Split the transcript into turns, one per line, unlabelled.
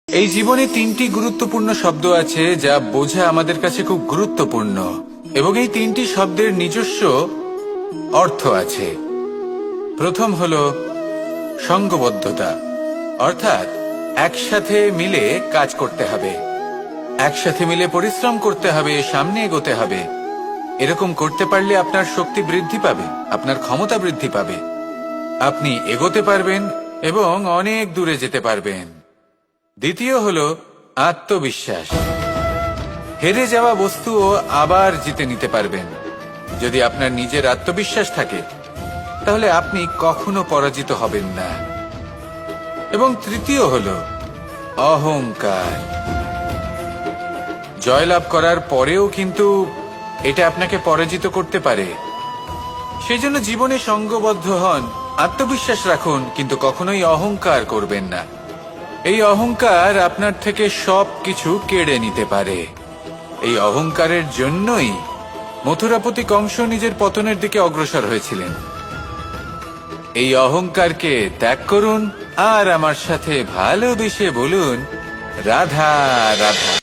এই জীবনে তিনটি গুরুত্বপূর্ণ শব্দ আছে যা বোঝা আমাদের কাছে খুব গুরুত্বপূর্ণ, এবং এই তিনটি শব্দের নিজস্ব অর্থ আছে। প্রথম হলো সঙ্গবদ্ধতা, অর্থাৎ একসাথে মিলে কাজ করতে হবে, একসাথে মিলে পরিশ্রম করতে হবে, সামনে এগোতে হবে। এরকম করতে পারলে আপনার শক্তি বৃদ্ধি পাবে, আপনার ক্ষমতা বৃদ্ধি পাবে, আপনি এগোতে পারবেন এবং অনেক দূরে যেতে পারবেন। দ্বিতীয় হলো আত্মবিশ্বাস। হেরে যাওয়া বস্তুও আবার জিতে নিতে পারবেন। যদি আপনার নিজের আত্মবিশ্বাস থাকে তাহলে আপনি কখনো পরাজিত হবেন না। এবং তৃতীয় হলো অহংকার। জয়লাভ করার পরেও কিন্তু এটা আপনাকে পরাজিত করতে পারে। সেজন্য জীবনে সঙ্গবদ্ধ হন, আত্মবিশ্বাস রাখুন, কিন্তু কখনোই অহংকার করবেন না। এই অহংকার আপনার থেকে সবকিছু কেড়ে নিতে পারে। এই অহংকারের জন্যই মথুরাপতি কংস নিজের পতনের দিকে অগ্রসর হয়েছিলেন। এই অহংকারকে ত্যাগ করুন আর আমার সাথে ভালোবেসে বলুন, রাধা রাধা।